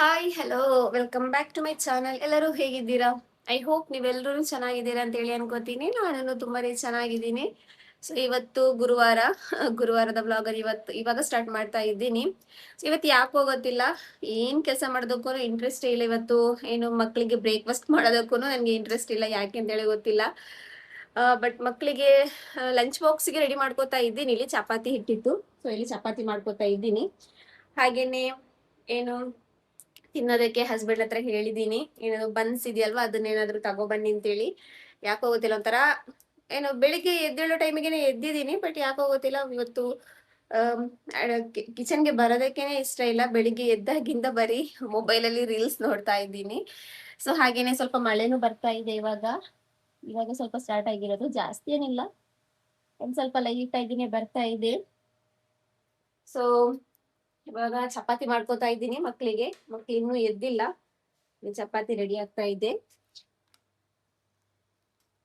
Hi hello welcome back to my channel. ಎಲ್ಲರೂ ಹೇಗಿದ್ದೀರಾ? I hope ನೀವೆಲ್ಲರೂ ಚೆನ್ನಾಗಿದ್ದೀರಾ ಅಂತ ಹೇಳಿ ಅನ್ಕೋತೀನಿ. ನಾನು ತುಂಬಾನೇ ಚೆನ್ನಾಗಿದ್ದೀನಿ. ಸೊ ಇವತ್ತು ಗುರುವಾರ, ಗುರುವಾರದ ಬ್ಲಾಗರ್ ಇವಾಗ ಸ್ಟಾರ್ಟ್ ಮಾಡ್ತಾ ಇದ್ದೀನಿ. ಸೊ ಇವತ್ತು ಯಾಕೋ ಗೊತ್ತಿಲ್ಲ, ಏನ್ ಕೆಲಸ ಮಾಡೋದಕ್ಕೂ ಇಂಟ್ರೆಸ್ಟ್ ಇಲ್ಲ. ಇವತ್ತು ಏನು ಮಕ್ಕಳಿಗೆ ಬ್ರೇಕ್ಫಾಸ್ಟ್ ಮಾಡೋದಕ್ಕೂ ನನಗೆ ಇಂಟ್ರೆಸ್ಟ್ ಇಲ್ಲ, ಯಾಕೆ ಅಂತ ಹೇಳಿ ಗೊತ್ತಿಲ್ಲ. ಬಟ್ ಮಕ್ಕಳಿಗೆ ಲಂಚ್ ಬಾಕ್ಸ್ಗೆ ರೆಡಿ ಮಾಡ್ಕೋತಾ ಇದ್ದೀನಿ. ಇಲ್ಲಿ ಚಪಾತಿ ಹಿಟ್ಟಿತ್ತು, ಸೊ ಇಲ್ಲಿ ಚಪಾತಿ ಮಾಡ್ಕೋತಾ ಇದ್ದೀನಿ. ಹಾಗೇನೆ ಏನು ತಿನ್ನೋದಕ್ಕೆ ಹಸ್ಬೆಂಡ್ ಹತ್ರ ಹೇಳಿದೀನಿ, ಏನಾದ್ರು ಬನ್ಸ್ ಇದೆಯಲ್ವಾ ಅದನ್ನೇನಾದ್ರು ತಗೊಬನ್ನಿ ಅಂತೇಳಿ. ಯಾಕೋ ಗೊತ್ತಿಲ್ಲ, ಒಂಥರ ಏನು ಬೆಳಿಗ್ಗೆ ಎದ್ದೇಳೋ ಟೈಮಿಗೆ ಎದ್ದಿದ್ದೀನಿ, ಬಟ್ ಯಾಕೋ ಗೊತ್ತಿಲ್ಲ ಇವತ್ತು ಕಿಚನ್ಗೆ ಬರೋದಕ್ಕೇನೆ ಇಷ್ಟ ಇಲ್ಲ. ಬೆಳಿಗ್ಗೆ ಎದ್ದಾಗಿಂದ ಬರೀ ಮೊಬೈಲ್ ಅಲ್ಲಿ ರೀಲ್ಸ್ ನೋಡ್ತಾ ಇದ್ದೀನಿ. ಸೊ ಹಾಗೇನೆ ಸ್ವಲ್ಪ ಮಳೆನೂ ಬರ್ತಾ ಇದೆ ಇವಾಗ. ಇವಾಗ ಸ್ವಲ್ಪ ಸ್ಟಾರ್ಟ್ ಆಗಿರೋದು, ಜಾಸ್ತಿ ಏನಿಲ್ಲ, ಒಂದ್ ಸ್ವಲ್ಪ ಲೈಟ್ ಆಗಿನೇ ಬರ್ತಾ ಇದೆ. ಸೊ ಇವಾಗ ಚಪಾತಿ ಮಾಡ್ಕೋತಾ ಇದ್ದೀನಿ ಮಕ್ಳು ಇನ್ನೂ ಎದ್ದಿಲ್ಲ. ಚಪಾತಿ ರೆಡಿ ಆಗ್ತಾ ಇದೆ.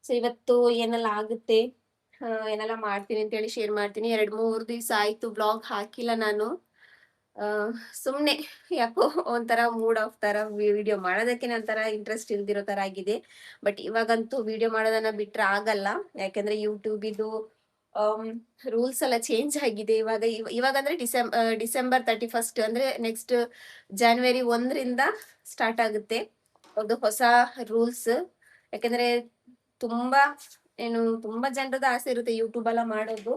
ಸೊ ಇವತ್ತು ಏನೆಲ್ಲ ಆಗುತ್ತೆ, ಏನೆಲ್ಲ ಮಾಡ್ತೀನಿ ಅಂತ ಹೇಳಿ ಶೇರ್ ಮಾಡ್ತೀನಿ. 2-3 ದಿವಸ ಆಯ್ತು ಬ್ಲಾಗ್ ಹಾಕಿಲ್ಲ ನಾನು. ಸುಮ್ನೆ ಯಾಕೋ ಒಂಥರ ಮೂಡ್ ಆಫ್ ತರ, ವಿಡಿಯೋ ಮಾಡೋದಕ್ಕೆ ಒಂಥರ ಇಂಟ್ರೆಸ್ಟ್ ಇಲ್ದಿರೋ ತರ ಆಗಿದೆ. ಬಟ್ ಇವಾಗಂತೂ ವಿಡಿಯೋ ಮಾಡೋದನ್ನ ಬಿಟ್ರೆ ಆಗಲ್ಲ, ಯಾಕಂದ್ರೆ ಯೂಟ್ಯೂಬ್ ಇದು ರೂಲ್ಸ್ ಎಲ್ಲ ಚೇಂಜ್ ಆಗಿದೆ. ಇವಾಗ ಅಂದ್ರೆ ಡಿಸೆಂಬರ್ 31 ಅಂದ್ರೆ ನೆಕ್ಸ್ಟ್ January 1 ಸ್ಟಾರ್ಟ್ ಆಗುತ್ತೆ ಒಂದು ಹೊಸ ರೂಲ್ಸ್. ಯಾಕಂದ್ರೆ ತುಂಬಾ ತುಂಬಾ ಜನರದ ಆಸೆ ಇರುತ್ತೆ ಯೂಟ್ಯೂಬ್ ಎಲ್ಲ ಮಾಡೋದು.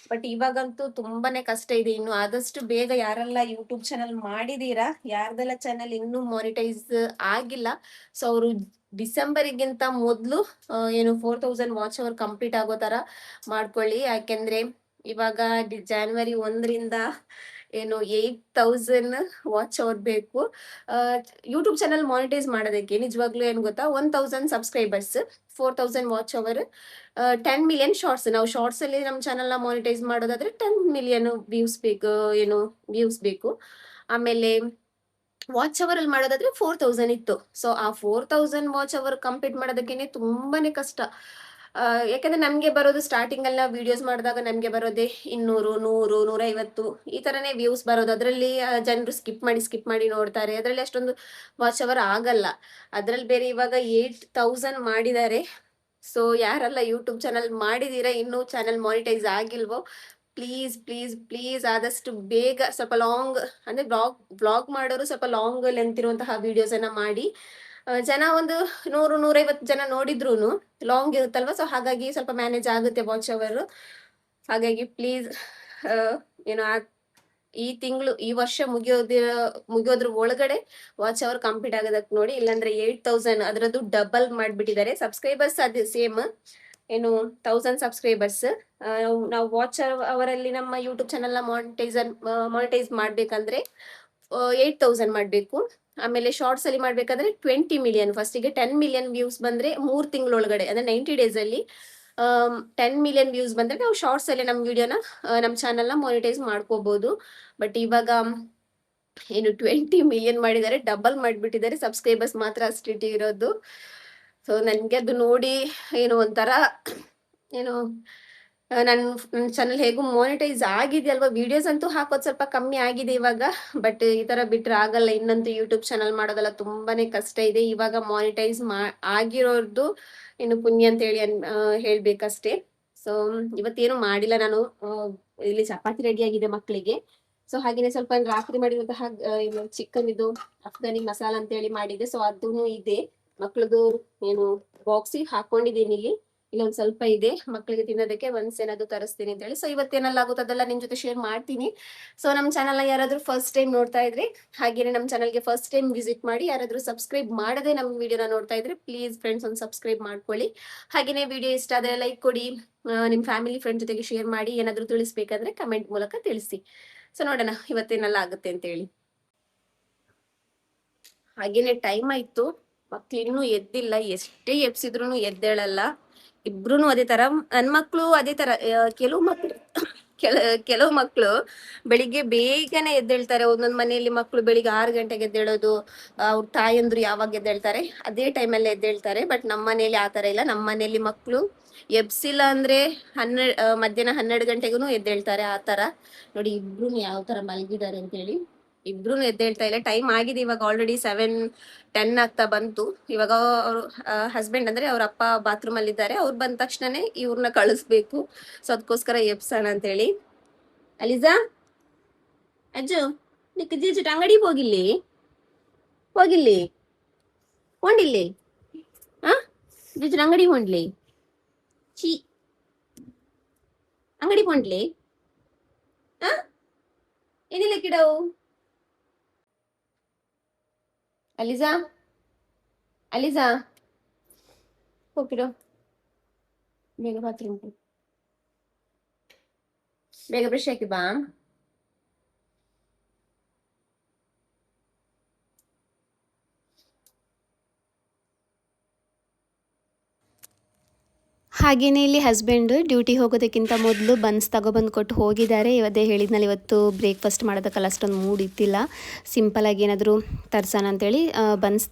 ಬಟ್ ಇವಾಗಂತೂ ತುಂಬಾನೇ ಕಷ್ಟ ಇದೆ. ಇನ್ನು ಆದಷ್ಟು ಬೇಗ ಯಾರೆಲ್ಲ ಯೂಟ್ಯೂಬ್ ಚಾನಲ್ ಮಾಡಿದೀರಾ, ಯಾರ್ದೆಲ್ಲ ಚಾನಲ್ ಇನ್ನೂ ಮಾನಿಟೈಸ್ ಆಗಿಲ್ಲ, ಸೊ ಅವರು ಡಿಸೆಂಬರ್ಗಿಂತ ಮೊದಲು 4000 ವಾಚ್ ಅವರ್ ಕಂಪ್ಲೀಟ್ ಆಗೋ ತರ ಮಾಡ್ಕೊಳ್ಳಿ. ಯಾಕೆಂದ್ರೆ ಇವಾಗ January 1 8000 ವಾಚ್ ಅವರ್ ಬೇಕು ಯೂಟ್ಯೂಬ್ ಚಾನಲ್ ಮಾನಿಟೈಸ್ ಮಾಡೋದಕ್ಕೆ. ನಿಜವಾಗ್ಲೂ ಏನ್ ಗೊತ್ತಾ, 1000 subscribers, 4000 watch hour, 10 million shorts. ನಾವು ಶಾರ್ಟ್ಸ್ ಅಲ್ಲಿ ನಮ್ಮ ಚಾನಲ್ ನ ಮಾನಿಟೈಸ್ ಮಾಡೋದಾದ್ರೆ 10 ಮಿಲಿಯನ್ ವ್ಯೂಸ್ ಬೇಕು. ಆಮೇಲೆ ವಾಚ್ ಅವರ್ ಅಲ್ಲಿ ಮಾಡೋದಾದ್ರೆ 4000 ಇತ್ತು. ಸೊ ಆ 4000 ವಾಚ್ ಅವರ್ ಕಂಪ್ಲೀಟ್ ಮಾಡೋದಕ್ಕೇನೆ ತುಂಬಾನೇ ಕಷ್ಟ. ಯಾಕಂದ್ರೆ ನಮ್ಗೆ ಬರೋದು ಸ್ಟಾರ್ಟಿಂಗ್ ಎಲ್ಲ ವಿಡಿಯೋಸ್ ಮಾಡಿದಾಗ ನಮ್ಗೆ ಬರೋದೇ 200, 100, 150 ಈ ತರನೇ ವ್ಯೂಸ್ ಬರೋದು. ಅದರಲ್ಲಿ ಜನರು ಸ್ಕಿಪ್ ಮಾಡಿ ನೋಡ್ತಾರೆ, ಅದರಲ್ಲಿ ಅಷ್ಟೊಂದು ವಾಚ್ ಅವರ್ ಆಗಲ್ಲ. ಅದ್ರಲ್ಲಿ ಬೇರೆ ಇವಾಗ 8000 ಮಾಡಿದ್ದಾರೆ. ಸೊ ಯಾರೆಲ್ಲ ಯೂಟ್ಯೂಬ್ ಚಾನಲ್ ಮಾಡಿದೀರಾ, ಇನ್ನೂ ಚಾನಲ್ ಮಾನಿಟೈಸ್ ಆಗಿಲ್ವೋ, ಪ್ಲೀಸ್ ಪ್ಲೀಸ್ ಪ್ಲೀಸ್ ಆದಷ್ಟು ಬೇಗ ಸ್ವಲ್ಪ ಲಾಂಗ್ ಅಂದ್ರೆ ಬ್ಲಾಗ್ ಮಾಡೋರು ಸ್ವಲ್ಪ ಲಾಂಗ್ ಲೆಂತ್ ಇರುವಂತಹ ವಿಡಿಯೋಸ್ ಅನ್ನ ಮಾಡಿ. ಜನ ಒಂದು 100-150 ಜನ ನೋಡಿದ್ರು ಲಾಂಗ್ ಇರುತ್ತಲ್ವಾ, ಸೊ ಹಾಗಾಗಿ ಸ್ವಲ್ಪ ಮ್ಯಾನೇಜ್ ಆಗುತ್ತೆ ವಾಚ್ ಅವರ್. ಹಾಗಾಗಿ ಪ್ಲೀಸ್ ಏನೋ ಈ ವರ್ಷ ಮುಗಿಯೋದ್ರ ಒಳಗಡೆ ವಾಚ್ ಅವರ್ ಕಂಪ್ಲೀಟ್ ಆಗೋದಕ್ಕೆ ನೋಡಿ. ಇಲ್ಲಾಂದ್ರೆ 8000 ಅದರದ್ದು ಡಬಲ್ ಮಾಡ್ಬಿಟ್ಟಿದ್ದಾರೆ. ಸಬ್ಸ್ಕ್ರೈಬರ್ಸ್ ಅದೇ ಸೇಮ್, 1000 ಸಬ್ಸ್ಕ್ರೈಬರ್ಸ್. ನಾವು ವಾಚ್ ಅವರಲ್ಲಿ ನಮ್ಮ ಯೂಟ್ಯೂಬ್ ಚಾನಲ್ ನ ಮಾನಿಟೈಸ್ ಮಾಡ್ಬೇಕಂದ್ರೆ 8000 ಮಾಡ್ಬೇಕು. ಆಮೇಲೆ ಶಾರ್ಟ್ಸ್ ಅಲ್ಲಿ ಮಾಡ್ಬೇಕಾದ್ರೆ 20 ಮಿಲಿಯನ್. ಫಸ್ಟಿಗೆ 10 ಮಿಲಿಯನ್ ವ್ಯೂಸ್ ಬಂದ್ರೆ 3 ತಿಂಗಳೊಳಗಡೆ ಅಂದ್ರೆ 90 ಡೇಸ್ ಅಲ್ಲಿ 10 ಮಿಲಿಯನ್ ವ್ಯೂಸ್ ಬಂದ್ರೆ ನಾವು ಶಾರ್ಟ್ಸ್ ಅಲ್ಲಿ ನಮ್ಮ ವಿಡಿಯೋನ ನಮ್ಮ ಚಾನಲ್ ನ ಮಾನಿಟೈಸ್ ಮಾಡ್ಕೋಬಹುದು. ಬಟ್ ಇವಾಗ 20 ಮಿಲಿಯನ್ ಮಾಡಿದ್ದಾರೆ, ಡಬಲ್ ಮಾಡ್ಬಿಟ್ಟಿದ್ದಾರೆ. ಸಬ್ಸ್ಕ್ರೈಬರ್ಸ್ ಮಾತ್ರ ಅಷ್ಟಿಟ್ಟು ಇರೋದು. ಸೊ ನನ್ಗೆ ಅದು ನೋಡಿ ಒಂಥರ ನನ್ನ ಚಾನಲ್ ಹೇಗೂ ಮಾನಿಟೈಸ್ ಆಗಿದೆಯಲ್ವಾ, ವಿಡಿಯೋಸ್ ಅಂತೂ ಹಾಕೋದು ಸ್ವಲ್ಪ ಕಮ್ಮಿ ಆಗಿದೆ ಇವಾಗ. ಬಟ್ ಈ ತರ ಬಿಟ್ರೆ ಆಗಲ್ಲ. ಇನ್ನಂತೂ ಯೂಟ್ಯೂಬ್ ಚಾನಲ್ ಮಾಡೋದೆಲ್ಲ ತುಂಬಾನೇ ಕಷ್ಟ ಇದೆ. ಇವಾಗ ಮಾನಿಟೈಸ್ ಆಗಿರೋರ್ದು ಪುಣ್ಯ ಅಂತ ಹೇಳಿ ಹೇಳ್ಬೇಕಷ್ಟೇ. ಸೊ ಇವತ್ತೇನು ಮಾಡಿಲ್ಲ ನಾನು. ಇಲ್ಲಿ ಚಪಾತಿ ರೆಡಿ ಆಗಿದೆ ಮಕ್ಕಳಿಗೆ. ಸೊ ಹಾಗೇನೆ ಸ್ವಲ್ಪ ರಾತ್ರಿ ಮಾಡಿರುವಂತಹ ಚಿಕನ್ ಇದು ಅಫ್ಘಾನಿ ಮಸಾಲ ಅಂತ ಹೇಳಿ ಮಾಡಿದೆ. ಸೊ ಅದೂ ಇದೆ. ಮಕ್ಳದು ಬಾಕ್ಸಿಗೆ ಹಾಕೊಂಡಿದ್ದೀನಿ. ಇಲ್ಲೊಂದ್ ಸ್ವಲ್ಪ ಇದೆ ಮಕ್ಕಳಿಗೆ ತಿನ್ನೋದಕ್ಕೆ, ಒಂದ್ಸ್ ಏನಾದ್ರು ತರಿಸ್ತೀನಿ ಅಂತ ಹೇಳಿ. ಸೊ ಇವತ್ತೇನೆಲ್ಲ ಆಗುತ್ತೆ ಅದೆಲ್ಲ ನಿಮ್ ಜೊತೆ ಶೇರ್ ಮಾಡ್ತೀನಿ. ಸೊ ನಮ್ ಚಾನಲ್ ನ ಯಾರಾದ್ರೂ ಫಸ್ಟ್ ಟೈಮ್ ನೋಡ್ತಾ ಇದ್ರಿ, ಹಾಗೇನೆ ನಮ್ ಚಾನಲ್ಗೆ ಫಸ್ಟ್ ಟೈಮ್ ವಿಸಿಟ್ ಮಾಡಿ, ಯಾರಾದ್ರೂ ಸಬ್ಸ್ಕ್ರೈಬ್ ಮಾಡದೆ ನಮ್ ವಿಡಿಯೋನ ನೋಡ್ತಾ ಇದ್ರಿ, ಪ್ಲೀಸ್ ಫ್ರೆಂಡ್ಸ್ ಒಂದು ಸಬ್ಸ್ಕ್ರೈಬ್ ಮಾಡ್ಕೊಳ್ಳಿ. ಹಾಗೇನೆ ವಿಡಿಯೋ ಇಷ್ಟ ಆದ್ರೆ ಲೈಕ್ ಕೊಡಿ, ನಿಮ್ ಫ್ಯಾಮಿಲಿ ಫ್ರೆಂಡ್ ಜೊತೆಗೆ ಶೇರ್ ಮಾಡಿ. ಏನಾದ್ರೂ ತಿಳಿಸ್ಬೇಕಾದ್ರೆ ಕಮೆಂಟ್ ಮೂಲಕ ತಿಳಿಸಿ. ಸೊ ನೋಡೋಣ ಇವತ್ತೇನೆಲ್ಲ ಆಗುತ್ತೆ ಅಂತ ಹೇಳಿ. ಹಾಗೇನೆ ಟೈಮ್ ಆಯ್ತು, ಮಕ್ಳು ಇನ್ನೂ ಎದ್ದಿಲ್ಲ. ಎಷ್ಟೇ ಎಬ್ಸಿದ್ರು ಎದ್ದೇಳಲ್ಲ. ಇಬ್ರು ಅದೇ ತರ. ನನ್ ಮಕ್ಳು ಅದೇ ತರ. ಕೆಲವು ಮಕ್ಳು ಬೆಳಿಗ್ಗೆ ಬೇಗನೆ ಎದ್ದೇಳ್ತಾರೆ. ಒಂದೊಂದ್ ಮನೆಯಲ್ಲಿ ಮಕ್ಳು ಬೆಳಿಗ್ಗೆ 6 ಗಂಟೆಗೆ ಎದ್ದೇಳೋದು. ಅವ್ರ ತಾಯಂದ್ರು ಯಾವಾಗ ಎದ್ದೇಳ್ತಾರೆ ಅದೇ ಟೈಮಲ್ಲಿ ಎದ್ದೇಳ್ತಾರೆ. ಬಟ್ ನಮ್ಮ ಮನೆಯಲ್ಲಿ ಆತರ ಇಲ್ಲ. ನಮ್ಮ ಮನೆಯಲ್ಲಿ ಮಕ್ಳು ಎಬ್ಸಿಲ್ಲ ಅಂದ್ರೆ ಮಧ್ಯಾಹ್ನ 12 ಗಂಟೆಗೂ ಎದ್ದೇಳ್ತಾರೆ. ಆ ತರ ನೋಡಿ ಇಬ್ರು ಯಾವ ತರ ಮಲಗಿದ್ದಾರೆ ಅಂತೇಳಿ. ಇಬ್ರು ಎದ್ದೇಳ್ತಾ ಇಲ್ಲ. ಟೈಮ್ ಆಗಿದೆ ಇವಾಗ ಆಲ್ರೆಡಿ 7:10 ಆಗ್ತಾ ಬಂತು. ಇವಾಗ ಅವರು ಹಸ್ಬೆಂಡ್ ಅಂದ್ರೆ ಅವ್ರ ಅಪ್ಪ ಬಾತ್ರೂಮ್ ಅಲ್ಲಿ ಇದ್ದಾರೆ. ಅವ್ರು ಬಂದ ತಕ್ಷಣನೇ ಇವ್ರನ್ನ ಕಳಿಸ್ಬೇಕು. ಸೊ ಅದಕ್ಕೋಸ್ಕರ ಎಬ್ಸೋಣ ಅಂತ ಹೇಳಿ. ಅಲಿಜಾ ಅಜ್ಜು ನಿಕ್ ಜೀಜು ಅಂಗಡಿ ಹೋಗಿಲ್ಲಿ ಹೋಗಿಲ್ಲಿ ಹೋಂಡಿಲ್ಲಿ ಆ ಜೀಜು ಅಂಗಡಿ ಹೊಂಡ್ಲಿ ಚೀ ಅಂಗಡಿ ಹೊಂಡ್ಲಿ ಆ ಏನಿಲ್ಲ ಕಿಡವು ಅಲಿಜಾ ಅಲಿಜಾ ಹೋಗಿರೋ ಬೇಗ ಬಾತ್ರೂಮ್ ಬೇಗ ಬ್ರಷ್ ಹಾಕಿ ಬಾ. ಹಾಗೆಯೇ ಇಲ್ಲಿ ಹಸ್ಬೆಂಡ್ ಡ್ಯೂಟಿ ಹೋಗೋದಕ್ಕಿಂತ ಮೊದಲು ಬನ್ಸ್ ತಗೊಬಂದು ಕೊಟ್ಟು ಹೋಗಿದ್ದಾರೆ. ಅದೇ ಹೇಳಿದ್ನಲ್ಲಿ ಇವತ್ತು ಬ್ರೇಕ್ಫಾಸ್ಟ್ ಮಾಡೋದಕ್ಕಲ್ಲ ಅಷ್ಟೊಂದು ಮೂಡ್ ಇತ್ತಿಲ್ಲ, ಸಿಂಪಲಾಗಿ ಏನಾದರೂ ತರ್ಸೋಣ ಅಂತೇಳಿ ಬನ್ಸ್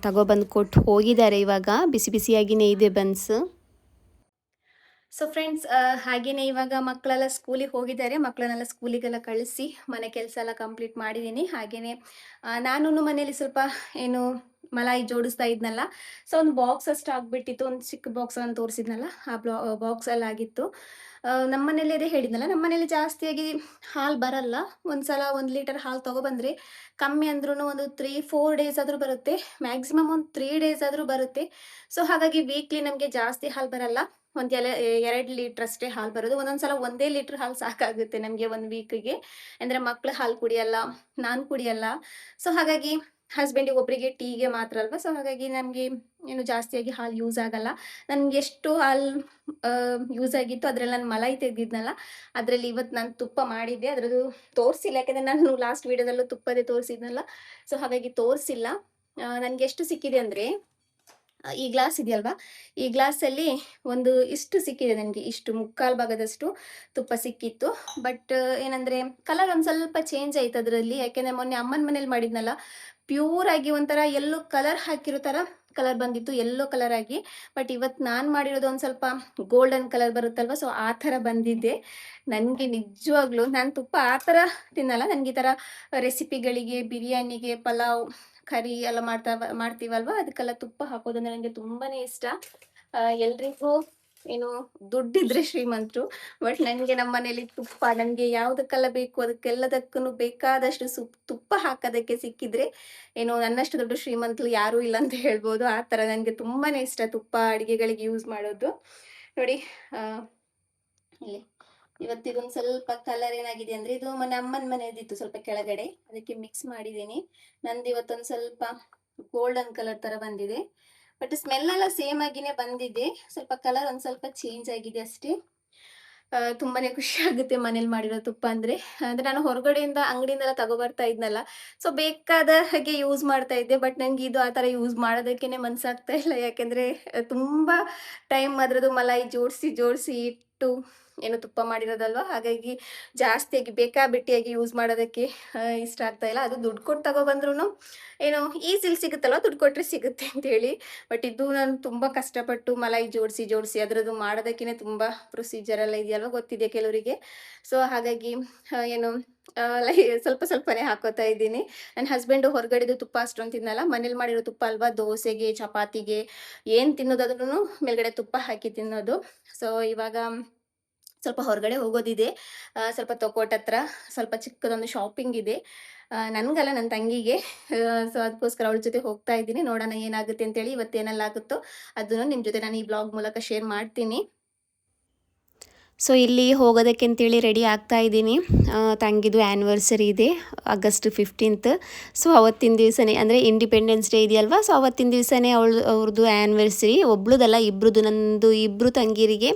ತಗೊಬಂದು ಕೊಟ್ಟು ಹೋಗಿದ್ದಾರೆ. ಇವಾಗ ಬಿಸಿ ಬಿಸಿಯಾಗಿಯೇ ಇದೆ ಬನ್ಸ್. ಸೊ ಫ್ರೆಂಡ್ಸ್, ಹಾಗೇನೆ ಇವಾಗ ಮಕ್ಕಳೆಲ್ಲ ಸ್ಕೂಲಿಗೆ ಹೋಗಿದ್ದಾರೆ. ಮಕ್ಕಳನ್ನೆಲ್ಲ ಸ್ಕೂಲಿಗೆಲ್ಲ ಕಳಿಸಿ ಮನೆ ಕೆಲಸ ಎಲ್ಲ ಕಂಪ್ಲೀಟ್ ಮಾಡಿದ್ದೀನಿ. ಹಾಗೇನೆ ನಾನು ಮನೇಲಿ ಸ್ವಲ್ಪ ಏನು ಮಲಾಯಿ ಜೋಡಿಸ್ತಾ ಇದ್ನಲ್ಲ, ಸೊ ಒಂದು ಬಾಕ್ಸ್ ಅಷ್ಟು ಆಗ್ಬಿಟ್ಟಿತ್ತು. ಒಂದು ಚಿಕ್ಕ ಬಾಕ್ಸ್ ಅನ್ನು ತೋರಿಸಿದ್ನಲ್ಲ, ಆ ಬಾಕ್ಸ್ ಅಲ್ಲಿ ಆಗಿತ್ತು. ನಮ್ಮ ಮನೇಲಿ ಅದೇ ಹೇಳಿದ್ನಲ್ಲ, ನಮ್ಮ ಮನೇಲಿ ಜಾಸ್ತಿಯಾಗಿ ಹಾಲು ಬರಲ್ಲ. ಒಂದ್ಸಲ 1 ಲೀಟರ್ ಹಾಲು ತಗೊಬಂದ್ರೆ ಕಮ್ಮಿ ಅಂದ್ರೂ ಒಂದು 3-4 ಡೇಸ್ ಆದರೂ ಬರುತ್ತೆ, ಮ್ಯಾಕ್ಸಿಮಮ್ ಒಂದು 3 ಡೇಸ್ ಆದರೂ ಬರುತ್ತೆ. ಸೊ ಹಾಗಾಗಿ ವೀಕ್ಲಿ ನಮಗೆ ಜಾಸ್ತಿ ಹಾಲು ಬರಲ್ಲ. ಒಂದು 2 ಲೀಟ್ರ್ ಅಷ್ಟೇ ಹಾಲು ಬರೋದು. ಒಂದೊಂದ್ಸಲ 1 ಲೀಟ್ರ್ ಹಾಲು ಸಾಕಾಗುತ್ತೆ ನಮಗೆ 1 ವೀಕಿಗೆ. ಅಂದರೆ ಮಕ್ಕಳು ಹಾಲು ಕುಡಿಯಲ್ಲ, ನಾನು ಕುಡಿಯಲ್ಲ. ಸೊ ಹಾಗಾಗಿ ಹಸ್ಬೆಂಡಿಗೆ ಒಬ್ಬರಿಗೆ ಟೀಗೆ ಮಾತ್ರ ಅಲ್ವಾ. ಸೊ ಹಾಗಾಗಿ ನಮಗೆ ಏನು ಜಾಸ್ತಿಯಾಗಿ ಹಾಲು ಯೂಸ್ ಆಗಲ್ಲ. ನನಗೆ ಎಷ್ಟು ಹಾಲು ಯೂಸ್ ಆಗಿತ್ತು ಅದರಲ್ಲಿ ನಾನು ಮಲಾಯಿ ತೆಗೆದಿದ್ನಲ್ಲ, ಅದರಲ್ಲಿ ಇವತ್ತು ನಾನು ತುಪ್ಪ ಮಾಡಿದ್ದೆ. ಅದರದ್ದು ತೋರಿಸಿಲ್ಲ, ಯಾಕೆಂದರೆ ನಾನು ಲಾಸ್ಟ್ ವೀಡಿಯೋದಲ್ಲೂ ತುಪ್ಪದೇ ತೋರಿಸಿದ್ನಲ್ಲ. ಸೊ ಹಾಗಾಗಿ ತೋರಿಸಿಲ್ಲ. ನನಗೆ ಎಷ್ಟು ಸಿಕ್ಕಿದೆ ಅಂದರೆ, ಈ ಗ್ಲಾಸ್ ಇದೆಯಲ್ವಾ, ಈ ಗ್ಲಾಸಲ್ಲಿ ಒಂದು ಇಷ್ಟು ಸಿಕ್ಕಿದೆ ನನಗೆ, ಇಷ್ಟು 3/4 ಭಾಗದಷ್ಟು ತುಪ್ಪ ಸಿಕ್ಕಿತ್ತು. ಬಟ್ ಏನಂದರೆ ಕಲರ್ ಒಂದು ಸ್ವಲ್ಪ ಚೇಂಜ್ ಆಯ್ತು ಅದರಲ್ಲಿ. ಯಾಕೆಂದರೆ ಮೊನ್ನೆ ಅಮ್ಮನ ಮನೇಲಿ ಮಾಡಿದ್ನಲ್ಲ, ಪ್ಯೂರ್ ಆಗಿ ಒಂಥರ ಎಲ್ಲೋ ಕಲರ್ ಹಾಕಿರೋ ಥರ ಕಲರ್ ಬಂದಿತ್ತು, ಎಲ್ಲೋ ಕಲರ್ ಆಗಿ. ಬಟ್ ಇವತ್ತು ನಾನು ಮಾಡಿರೋದು ಒಂದು ಸ್ವಲ್ಪ ಗೋಲ್ಡನ್ ಕಲರ್ ಬರುತ್ತಲ್ವ, ಸೊ ಆ ಥರ ಬಂದಿದ್ದೆ. ನನಗೆ ನಿಜವಾಗ್ಲೂ ನಾನು ತುಪ್ಪ ಆ ಥರ ತಿನ್ನಲ್ಲ. ನನಗೆ ಈ ಥರ ರೆಸಿಪಿಗಳಿಗೆ, ಬಿರಿಯಾನಿಗೆ, ಪಲಾವ್, ಕರಿ ಎಲ್ಲ ಮಾಡ್ತೀವಲ್ವ, ಅದಕ್ಕೆಲ್ಲ ತುಪ್ಪ ಹಾಕೋದಂದ್ರೆ ನನಗೆ ತುಂಬಾನೇ ಇಷ್ಟ. ಎಲ್ರಿಗೂ ಏನು ದುಡ್ಡಿದ್ರೆ ಶ್ರೀಮಂತರು, ಬಟ್ ನನಗೆ ನಮ್ಮ ಮನೇಲಿ ತುಪ್ಪ ನನಗೆ ಯಾವುದಕ್ಕೆಲ್ಲ ಬೇಕು ಅದಕ್ಕೆಲ್ಲದಕ್ಕೂ ಬೇಕಾದಷ್ಟು ತುಪ್ಪ ಹಾಕೋದಕ್ಕೆ ಸಿಕ್ಕಿದ್ರೆ ಏನು ನನ್ನಷ್ಟು ದೊಡ್ಡ ಶ್ರೀಮಂತರು ಯಾರೂ ಇಲ್ಲ ಅಂತ ಹೇಳ್ಬೋದು. ಆ ಥರ ನನಗೆ ತುಂಬಾನೇ ಇಷ್ಟ ತುಪ್ಪ ಅಡುಗೆಗಳಿಗೆ ಯೂಸ್ ಮಾಡೋದು. ನೋಡಿ ಇಲ್ಲಿ ಇವತ್ತಿದೊಂದು ಸ್ವಲ್ಪ ಕಲರ್ ಏನಾಗಿದೆ ಅಂದರೆ, ಇದು ಮೊನ್ನೆ ಅಮ್ಮನ ಮನೆಯದಿತ್ತು ಸ್ವಲ್ಪ ಕೆಳಗಡೆ, ಅದಕ್ಕೆ ಮಿಕ್ಸ್ ಮಾಡಿದ್ದೀನಿ. ನಂದು ಇವತ್ತೊಂದು ಸ್ವಲ್ಪ ಗೋಲ್ಡನ್ ಕಲರ್ ಥರ ಬಂದಿದೆ. ಬಟ್ ಸ್ಮೆಲ್ ಎಲ್ಲ ಸೇಮ್ ಆಗಿನೇ ಬಂದಿದೆ, ಸ್ವಲ್ಪ ಕಲರ್ ಒಂದು ಸ್ವಲ್ಪ ಚೇಂಜ್ ಆಗಿದೆ ಅಷ್ಟೇ. ತುಂಬಾನೇ ಖುಷಿ ಆಗುತ್ತೆ ಮನೇಲಿ ಮಾಡಿರೋ ತುಪ್ಪ ಅಂದರೆ ನಾನು ಹೊರಗಡೆಯಿಂದ ಅಂಗಡಿಯಿಂದೆಲ್ಲ ತಗೊಬರ್ತಾ ಇದ್ನಲ್ಲ, ಸೊ ಬೇಕಾದ ಹಾಗೆ ಯೂಸ್ ಮಾಡ್ತಾ ಇದ್ದೆ. ಬಟ್ ನನಗೆ ಇದು ಆ ಥರ ಯೂಸ್ ಮಾಡೋದಕ್ಕೇ ಮನಸ್ಸಾಗ್ತಾ ಇಲ್ಲ. ಯಾಕೆಂದರೆ ತುಂಬ ಟೈಮ್ ಅದರದ್ದು ಮಲಾಯಿ ಜೋಡಿಸಿ ಇಟ್ಟು ಏನು ತುಪ್ಪ ಮಾಡಿರೋದಲ್ವ, ಹಾಗಾಗಿ ಜಾಸ್ತಿಯಾಗಿ ಬೇಕಾಬಿಟ್ಟಿಯಾಗಿ ಯೂಸ್ ಮಾಡೋದಕ್ಕೆ ಇಷ್ಟ ಆಗ್ತಾ ಇಲ್ಲ. ಅದು ದುಡ್ಡು ಕೊಟ್ಟು ತಗೊಬಂದ್ರೂ ಏನೋ ಈಸಿಲಿ ಸಿಗುತ್ತಲ್ವ, ದುಡ್ಡು ಕೊಟ್ಟರೆ ಸಿಗುತ್ತೆ ಅಂತೇಳಿ. ಬಟ್ ಇದು ನಾನು ತುಂಬ ಕಷ್ಟಪಟ್ಟು ಮಲಾಯಿ ಜೋಡಿಸಿ ಅದರದ್ದು ಮಾಡೋದಕ್ಕೇ ತುಂಬ ಪ್ರೊಸೀಜರ್ ಎಲ್ಲ ಇದೆಯಲ್ವ, ಗೊತ್ತಿದೆ ಕೆಲವರಿಗೆ. ಸೊ ಹಾಗಾಗಿ ಏನು ಸ್ವಲ್ಪನೇ ಹಾಕೋತಾ ಇದ್ದೀನಿ. ನನ್ನ ಹಸ್ಬೆಂಡು ಹೊರಗಡೆದು ತುಪ್ಪ ಅಷ್ಟೊಂದು ತಿನ್ನಲ್ಲ, ಮನೇಲಿ ಮಾಡಿರೋ ತುಪ್ಪ ಅಲ್ವಾ, ದೋಸೆಗೆ, ಚಪಾತಿಗೆ ಏನು ತಿನ್ನೋದಾದ್ರೂ ಮೇಲ್ಗಡೆ ತುಪ್ಪ ಹಾಕಿ ತಿನ್ನೋದು. ಸೊ ಇವಾಗ ಸ್ವಲ್ಪ ಹೊರಗಡೆ ಹೋಗೋದಿದೆ, ಸ್ವಲ್ಪ ತೊಕೋಟ್ ಹತ್ರ ಸ್ವಲ್ಪ ಚಿಕ್ಕದೊಂದು ಶಾಪಿಂಗ್ ಇದೆ. ನನಗಲ್ಲ, ನನ್ನ ತಂಗಿಗೆ. ಸೊ ಅದಕ್ಕೋಸ್ಕರ ಅವಳ ಜೊತೆ ಹೋಗ್ತಾ ಇದ್ದೀನಿ. ನೋಡೋಣ ಏನಾಗುತ್ತೆ ಅಂತೇಳಿ. ಇವತ್ತೇನೆಲ್ಲ ಆಗುತ್ತೋ ಅದನ್ನು ನಿಮ್ಮ ಜೊತೆ ನಾನು ಈ ಬ್ಲಾಗ್ ಮೂಲಕ ಶೇರ್ ಮಾಡ್ತೀನಿ. ಸೊ ಇಲ್ಲಿ ಹೋಗೋದಕ್ಕೆ ಅಂತೇಳಿ ರೆಡಿ ಆಗ್ತಾ ಇದ್ದೀನಿ. ತಂಗಿದು ಆ್ಯನಿವರ್ಸರಿ ಇದೆ August 15th. ಸೊ ಅವತ್ತಿನ ದಿವಸನೇ ಅಂದರೆ ಇಂಡಿಪೆಂಡೆನ್ಸ್ ಡೇ ಇದೆಯಲ್ವ, ಸೊ ಅವತ್ತಿನ ದಿವಸನೇ ಅವ್ರದ್ದು ಆ್ಯನಿವರ್ಸರಿ. ಒಬ್ಳದಲ್ಲ, ಇಬ್ಬರದು. ನಂದು 2 ತಂಗಿರಿಗೆ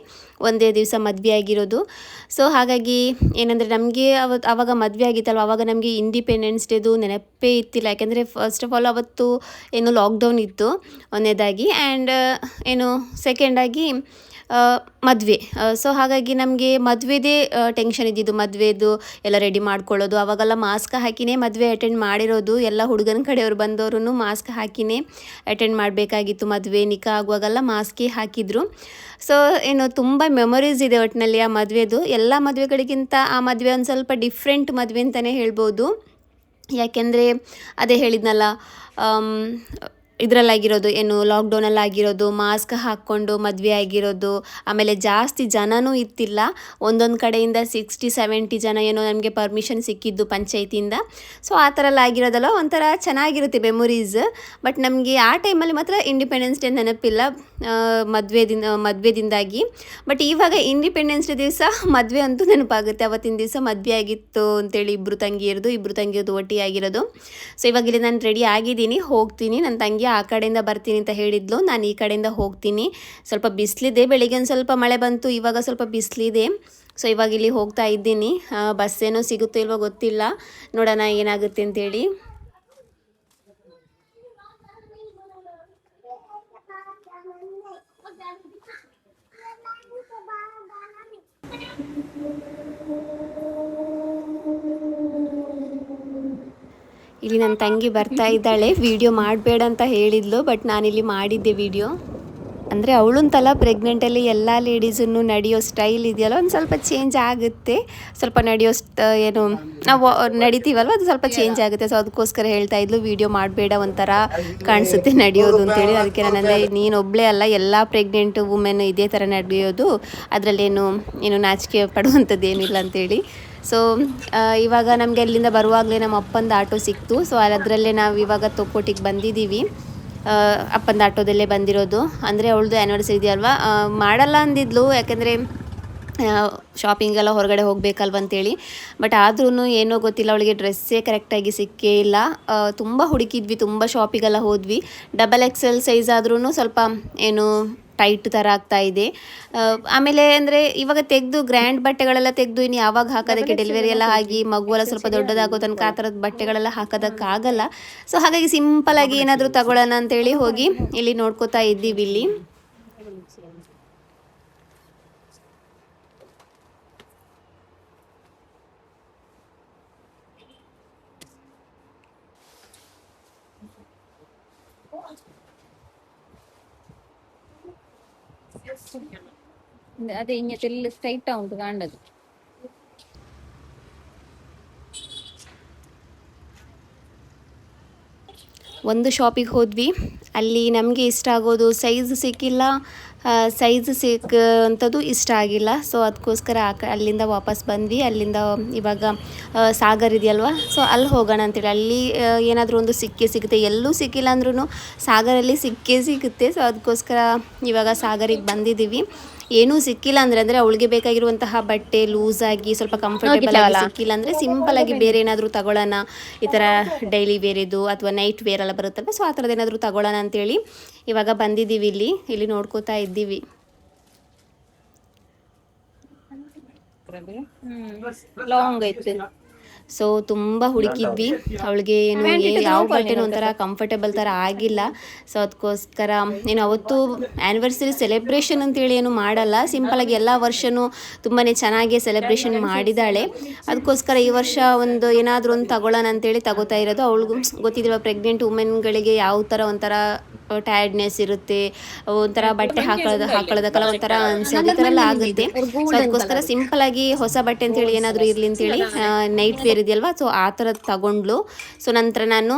ಒಂದೇ ದಿವಸ ಮದುವೆ ಆಗಿರೋದು. ಸೊ ಹಾಗಾಗಿ ಏನಂದರೆ ನಮಗೆ ಆವಾಗ ಮದುವೆ ಆಗಿತ್ತಲ್ವ, ಆವಾಗ ನಮಗೆ ಇಂಡಿಪೆಂಡೆನ್ಸ್ ಡೇದು ನೆನಪೇ ಇತ್ತಿಲ್ಲ. ಯಾಕೆಂದರೆ ಫಸ್ಟ್ ಆಫ್ ಆಲ್ ಅವತ್ತು ಏನು ಲಾಕ್ಡೌನ್ ಇತ್ತು ಒಂದನೇದಾಗಿ, ಆ್ಯಂಡ್ ಏನು ಸೆಕೆಂಡಾಗಿ ಮದುವೆ. ಸೊ ಹಾಗಾಗಿ ನಮಗೆ ಮದುವೆದೇ ಟೆನ್ಷನ್ ಇದ್ದಿದ್ದು, ಮದುವೆದು ಎಲ್ಲ ರೆಡಿ ಮಾಡ್ಕೊಳ್ಳೋದು. ಅವಾಗೆಲ್ಲ ಮಾಸ್ಕ್ ಹಾಕಿನೇ ಮದುವೆ ಅಟೆಂಡ್ ಮಾಡಿರೋದು. ಎಲ್ಲ ಹುಡುಗನ ಕಡೆಯವ್ರು ಬಂದವರು ಮಾಸ್ಕ್ ಹಾಕಿನೇ ಅಟೆಂಡ್ ಮಾಡಬೇಕಾಗಿತ್ತು. ಮದುವೆ ನಿಖಾ ಆಗುವಾಗೆಲ್ಲ ಮಾಸ್ಕೇ ಹಾಕಿದ್ರು. ಸೊ ಏನು ತುಂಬ ಮೆಮೊರೀಸ್ ಇದೆ ಒಟ್ಟಿನಲ್ಲಿ ಆ ಮದುವೆದು. ಎಲ್ಲ ಮದುವೆಗಳಿಗಿಂತ ಆ ಮದುವೆ ಒಂದು ಸ್ವಲ್ಪ ಡಿಫ್ರೆಂಟ್ ಮದುವೆ ಅಂತಲೇ ಹೇಳ್ಬೋದು. ಯಾಕೆಂದರೆ ಅದೇ ಹೇಳಿದ್ನಲ್ಲ, ಇದರಲ್ಲಾಗಿರೋದು ಏನು ಲಾಕ್ಡೌನಲ್ಲಾಗಿರೋದು, ಮಾಸ್ಕ್ ಹಾಕ್ಕೊಂಡು ಮದುವೆ ಆಗಿರೋದು, ಆಮೇಲೆ ಜಾಸ್ತಿ ಜನನೂ ಇತ್ತಿಲ್ಲ. ಒಂದೊಂದು ಕಡೆಯಿಂದ 60-70 ಜನ ಏನೋ ನಮಗೆ ಪರ್ಮಿಷನ್ ಸಿಕ್ಕಿದ್ದು ಪಂಚಾಯತಿಯಿಂದ. ಸೊ ಆ ಥರ ಎಲ್ಲ ಆಗಿರೋದಲ್ಲ, ಒಂಥರ ಚೆನ್ನಾಗಿರುತ್ತೆ ಮೆಮೊರೀಸ್. ಬಟ್ ನಮಗೆ ಆ ಟೈಮಲ್ಲಿ ಮಾತ್ರ ಇಂಡಿಪೆಂಡೆನ್ಸ್ ಡೇ ನೆನಪಿಲ್ಲ ಮದುವೆದಿಂದಾಗಿ. ಬಟ್ ಇವಾಗ ಇಂಡಿಪೆಂಡೆನ್ಸ್ ಡೇ ದಿವಸ ಮದುವೆ ಅಂತೂ ನೆನಪಾಗುತ್ತೆ. ಅವತ್ತಿನ ದಿವಸ ಮದುವೆ ಆಗಿತ್ತು ಅಂತೇಳಿ ಇಬ್ಬರು ತಂಗಿಯರದು ಒಟ್ಟಿಗೆ ಆಗಿರೋದು. ಸೊ ಇವಾಗ ಇಲ್ಲಿ ನಾನು ರೆಡಿ ಆಗಿದ್ದೀನಿ, ಹೋಗ್ತೀನಿ. ನನ್ನ ತಂಗಿ ಆ ಕಡೆಯಿಂದ ಬರ್ತೀನಿ ಅಂತ ಹೇಳಿದ್ಲು, ನಾನು ಈ ಕಡೆಯಿಂದ ಹೋಗ್ತೀನಿ. ಸ್ವಲ್ಪ ಬಿಸಿಲಿದೆ, ಬೆಳಿಗ್ಗೆ ಒಂದು ಸ್ವಲ್ಪ ಮಳೆ ಬಂತು, ಇವಾಗ ಸ್ವಲ್ಪ ಬಿಸಿಲಿದೆ. ಸೊ ಇವಾಗ ಇಲ್ಲಿ ಹೋಗ್ತಾ ಇದ್ದೀನಿ. ಬಸ್ ಏನೋ ಸಿಗುತ್ತೋ ಇಲ್ವೋ ಗೊತ್ತಿಲ್ಲ, ನೋಡೋಣ ಏನಾಗುತ್ತೆ ಅಂತೇಳಿ. ಇಲ್ಲಿ ನನ್ನ ತಂಗಿ ಬರ್ತಾ ಇದ್ದಾಳೆ. ವಿಡಿಯೋ ಮಾಡಬೇಡ ಅಂತ ಹೇಳಿದ್ಲು, ಬಟ್ ನಾನಿಲ್ಲಿ ಮಾಡಿದ್ದೆ ವಿಡಿಯೋ. ಅಂದರೆ ಅವಳಂತಲ್ಲ, ಪ್ರೆಗ್ನೆಂಟಲ್ಲಿ ಎಲ್ಲ ಲೇಡೀಸನ್ನು ನಡೆಯೋ ಸ್ಟೈಲ್ ಇದೆಯಲ್ಲ ಒಂದು ಸ್ವಲ್ಪ ಚೇಂಜ್ ಆಗುತ್ತೆ. ಸ್ವಲ್ಪ ನಡೆಯೋ ಏನು ನಾವು ನಡಿತೀವಲ್ವ ಅದು ಸ್ವಲ್ಪ ಚೇಂಜ್ ಆಗುತ್ತೆ. ಸೊ ಅದಕ್ಕೋಸ್ಕರ ಹೇಳ್ತಾ ಇದ್ಲು ವಿಡಿಯೋ ಮಾಡಬೇಡ, ಒಂಥರ ಕಾಣಿಸುತ್ತೆ ನಡೆಯೋದು ಅಂತೇಳಿ. ಅದಕ್ಕೆ ನಾನಂದರೆ ನೀನೊಬ್ಬಳೇ ಅಲ್ಲ, ಎಲ್ಲ ಪ್ರೆಗ್ನೆಂಟ್ ವುಮೆನ್ ಇದೇ ಥರ ನಡೆಯೋದು, ಅದರಲ್ಲೇನು ನಾಚಿಕೆ ಪಡುವಂಥದ್ದೇನಿಲ್ಲ ಅಂತೇಳಿ. ಸೊ ಇವಾಗ ನಮಗೆ ಅಲ್ಲಿಂದ ಬರುವಾಗಲೇ ನಮ್ಮ ಅಪ್ಪಂದು ಆಟೋ ಸಿಕ್ತು. ಸೊ ಅದರಲ್ಲೇ ನಾವು ಇವಾಗ ತೊಕ್ಕೋಟಿಗೆ ಬಂದಿದ್ದೀವಿ. ಅಪ್ಪಂದು ಆಟೋದಲ್ಲೇ ಬಂದಿರೋದು. ಅಂದರೆ ಅವಳದು ಆ್ಯನಿವರ್ಸರಿ ಇದೆಯಲ್ವ, ಮಾಡಲ್ಲ ಅಂದಿದ್ಲು, ಯಾಕೆಂದರೆ ಶಾಪಿಂಗೆಲ್ಲ ಹೊರಗಡೆ ಹೋಗಬೇಕಲ್ವಂತೇಳಿ. ಬಟ್ ಆದ್ರೂ ಏನೋ ಗೊತ್ತಿಲ್ಲ, ಅವಳಿಗೆ ಡ್ರೆಸ್ಸೇ ಕರೆಕ್ಟಾಗಿ ಸಿಕ್ಕೇ ಇಲ್ಲ. ತುಂಬ ಹುಡುಕಿದ್ವಿ, ತುಂಬ ಶಾಪಿಗೆಲ್ಲ ಹೋದ್ವಿ. XXL ಸೈಜ್ ಆದ್ರೂ ಸ್ವಲ್ಪ ಏನು ಟೈಟ್ ಥರ ಆಗ್ತಾ ಇದೆ. ಆಮೇಲೆ ಅಂದರೆ ಇವಾಗ ತೆಗೆದು ಗ್ರ್ಯಾಂಡ್ ಬಟ್ಟೆಗಳೆಲ್ಲ ತೆಗೆದು ಇನ್ನು ಯಾವಾಗ ಹಾಕೋದಕ್ಕೆ, ಡೆಲಿವರಿ ಎಲ್ಲ ಆಗಿ ಮಗುವೆಲ್ಲ ಸ್ವಲ್ಪ ದೊಡ್ಡದಾಗೋ ತನಕ ಆ ಥರದ ಬಟ್ಟೆಗಳೆಲ್ಲ ಹಾಕೋದಕ್ಕಾಗಲ್ಲ. ಸೊ ಹಾಗಾಗಿ ಸಿಂಪಲಾಗಿ ಏನಾದರೂ ತಗೊಳ್ಳೋಣ ಅಂತೇಳಿ ಹೋಗಿ ಇಲ್ಲಿ ನೋಡ್ಕೋತಾ ಇದ್ದೀವಿ. ಇಲ್ಲಿ ಅದೇ ಇನ್ನು ಸ್ಟ್ರೈಟ್ ಉಂಟು ಕಾಣದು. ಒಂದು ಶಾಪಿಗೆ ಹೋದ್ವಿ, ಅಲ್ಲಿ ನಮಗೆ ಇಷ್ಟ ಆಗೋದು ಸೈಜ್ ಸಿಕ್ಕಿಲ್ಲ, ಸೈಜ್ ಸಿಕ್ಕಂಥದ್ದು ಇಷ್ಟ ಆಗಿಲ್ಲ. ಸೊ ಅದಕ್ಕೋಸ್ಕರ ಅಲ್ಲಿಂದ ವಾಪಸ್ ಬಂದ್ವಿ. ಅಲ್ಲಿಂದ ಇವಾಗ ಸಾಗರ್ ಇದೆಯಲ್ವ, ಸೊ ಅಲ್ಲಿ ಹೋಗೋಣ ಅಂತೇಳಿ. ಅಲ್ಲಿ ಏನಾದರೂ ಒಂದು ಸಿಗುತ್ತೆ, ಎಲ್ಲೂ ಸಿಕ್ಕಿಲ್ಲ ಅಂದ್ರೂ ಸಾಗರಲ್ಲಿ ಸಿಗುತ್ತೆ. ಸೊ ಅದಕ್ಕೋಸ್ಕರ ಇವಾಗ ಸಾಗರಿಗೆ ಬಂದಿದ್ದೀವಿ. ಏನೂ ಸಿಕ್ಕಿಲ್ಲ ಅಂದರೆ ಅವಳಿಗೆ ಬೇಕಾಗಿರುವಂತಹ ಬಟ್ಟೆ ಲೂಸಾಗಿ ಸ್ವಲ್ಪ ಕಂಫರ್ಟೇಬಲ್ ಆಗಿ ಸಿಕ್ಕಿಲ್ಲ ಅಂದರೆ ಸಿಂಪಲಾಗಿ ಬೇರೆ ಏನಾದರೂ ತಗೊಳ್ಳೋಣ, ಈ ಥರ ಡೈಲಿ ವೇರಿದು ಅಥವಾ ನೈಟ್ ವೇರ್ ಎಲ್ಲ ಬರುತ್ತಲ್ವ, ಸೊ ಆ ಥರದ್ದು ಏನಾದರೂ ತಗೊಳ್ಳೋಣ ಅಂತೇಳಿ ಇವಾಗ ಬಂದಿದ್ದೀವಿ. ಇಲ್ಲಿ ನೋಡ್ಕೋತಾ ಇದ್ದೀವಿ. ಲಾಂಗ್ ಐತೆ. ಸೊ ತುಂಬ ಹುಡುಕಿದ್ವಿ, ಅವಳಿಗೆ ಏನು ಯಾವ ಬಟ್ಟೆನೂ ಒಂಥರ ಕಂಫರ್ಟೇಬಲ್ ಥರ ಆಗಿಲ್ಲ. ಸೊ ಅದಕ್ಕೋಸ್ಕರ ಅವತ್ತು ಆ್ಯನಿವರ್ಸರಿ ಸೆಲೆಬ್ರೇಷನ್ ಅಂತೇಳಿ ಏನು ಮಾಡಲ್ಲ, ಸಿಂಪಲಾಗಿ ಎಲ್ಲ ವರ್ಷವೂ ತುಂಬಾ ಚೆನ್ನಾಗಿ ಸೆಲೆಬ್ರೇಷನ್ ಮಾಡಿದ್ದಾಳೆ. ಅದಕ್ಕೋಸ್ಕರ ಈ ವರ್ಷ ಒಂದು ಏನಾದರೂ ಒಂದು ತಗೊಳ್ಳೋಣ ಅಂತೇಳಿ ತಗೋತಾ ಇರೋದು. ಅವಳಿಗೂ ಗೊತ್ತಿದ್ದಿಲ್ಲ, ಪ್ರೆಗ್ನೆಂಟ್ ವುಮೆನ್ಗಳಿಗೆ ಯಾವ ಥರ ಒಂಥರ ಟಯರ್ಡ್ನೆಸ್ ಇರುತ್ತೆ, ಒಂಥರ ಬಟ್ಟೆ ಹಾಕೊಳ್ಳೋದಕ್ಕೆಲ್ಲ ಒಂಥರ ಅನ್ಸೋದು, ಈ ಥರ ಎಲ್ಲ ಆಗುತ್ತೆ. ಸೊ ಅದಕ್ಕೋಸ್ಕರ ಸಿಂಪಲಾಗಿ ಹೊಸ ಬಟ್ಟೆ ಅಂತೇಳಿ ಏನಾದರೂ ಇರಲಿ ಅಂತೇಳಿ ನೈಟ್ ವೇರ್ ಇದೆಯಲ್ವ, ಸೊ ಆ ಥರದ್ದು ತಗೊಂಡ್ಲು. ಸೊ ನಂತರ ನಾನು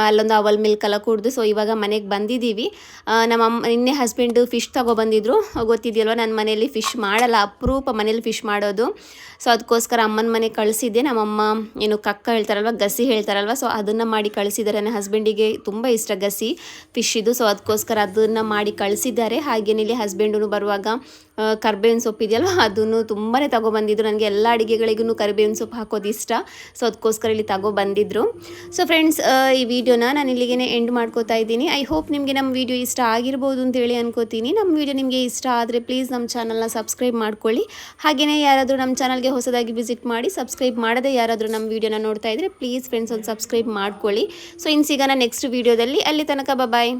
ಅಲ್ಲೊಂದು ಅವಲ್ ಮಿಲ್ಕ್ ಎಲ್ಲ ಕುಡಿದು ಸೊ ಇವಾಗ ಮನೆಗೆ ಬಂದಿದ್ದೀವಿ. ನಿನ್ನೆ ಹಸ್ಬೆಂಡು ಫಿಶ್ ತಗೊಬಂದಿದ್ರು, ಗೊತ್ತಿದೆಯಲ್ವ ನನ್ನ ಮನೆಯಲ್ಲಿ ಫಿಶ್ ಮಾಡಲ್ಲ, ಅಪರೂಪ ಮನೇಲಿ ಫಿಶ್ ಮಾಡೋದು. ಸೊ ಅದಕ್ಕೋಸ್ಕರ ಅಮ್ಮನ ಮನೆಗೆ ಕಳಿಸಿದ್ದೆ. ನಮ್ಮಮ್ಮ ಏನು ಕಕ್ಕ ಹೇಳ್ತಾರಲ್ವ, ಗಸಿ ಹೇಳ್ತಾರಲ್ವ, ಸೊ ಅದನ್ನು ಮಾಡಿ ಕಳಿಸಿದ್ದಾರೆ. ನನ್ನ ಹಸ್ಬೆಂಡಿಗೆ ತುಂಬ ಇಷ್ಟ ಗಸಿ ಫಿಶ್ ಇದು. ಸೊ ಅದಕ್ಕೋಸ್ಕರ ಅದನ್ನು ಮಾಡಿ ಕಳಿಸಿದ್ದಾರೆ. ಹಾಗೇನೆ ಇಲ್ಲಿ ಹಸ್ಬೆಂಡು ಬರುವಾಗ ಕರ್ಬೇವಿನ ಸೊಪ್ಪು ಇದೆಯಲ್ವ, ಅದನ್ನು ತುಂಬಾ ತಗೊಬಂದಿದ್ರು. ನನಗೆ ಎಲ್ಲ ಅಡುಗೆಗಳಿಗೂ ಕರಿಬೇವಿನ ಸೊಪ್ಪು ಹಾಕೋದು ಇಷ್ಟ. ಸೊ ಅದಕ್ಕೋಸ್ಕರ ಇಲ್ಲಿ ತಗೊಬಂದಿದ್ರು. ಸೊ ಫ್ರೆಂಡ್ಸ್, ಈ ವಿಡಿಯೋನ ನಾನು ಇಲ್ಲಿಗೆ ಎಂಡ್ ಮಾಡ್ಕೋತಾ ಇದ್ದೀನಿ. ಐ ಹೋಪ್ ನಿಮಗೆ ನಮ್ಮ ವಿಡಿಯೋ ಇಷ್ಟ ಆಗಿರ್ಬೋದು ಅಂತೇಳಿ ಅನ್ಕೋತೀನಿ. ನಮ್ಮ ವಿಡಿಯೋ ನಿಮಗೆ ಇಷ್ಟ ಆದರೆ ಪ್ಲೀಸ್ ನಮ್ಮ ಚಾನಲ್ನ ಸಬ್ಸ್ಕ್ರೈಬ್ ಮಾಡ್ಕೊಳ್ಳಿ. ಹಾಗೆಯೇ ಯಾರಾದರೂ ನಮ್ಮ ಚಾನಲ್ಗೆ ಹೊಸದಾಗಿ ವಿಸಿಟ್ ಮಾಡಿ ಸಬ್ಸ್ಕ್ರೈಬ್ ಮಾಡದೆ ಯಾರಾದರೂ ನಮ್ಮ ವಿಡಿಯೋನ ನೋಡ್ತಾ ಇದ್ದರೆ ಪ್ಲೀಸ್ ಫ್ರೆಂಡ್ಸ್ ಒಂದು ಸಬ್ಸ್ಕ್ರೈಬ್ ಮಾಡ್ಕೊಳ್ಳಿ. ಸೊ ಇನ್ನು ಸಿಗೋಣ ನೆಕ್ಸ್ಟ್ ವಿಡಿಯೋದಲ್ಲಿ. ಅಲ್ಲಿ ತನಕ ಬಾಯ್.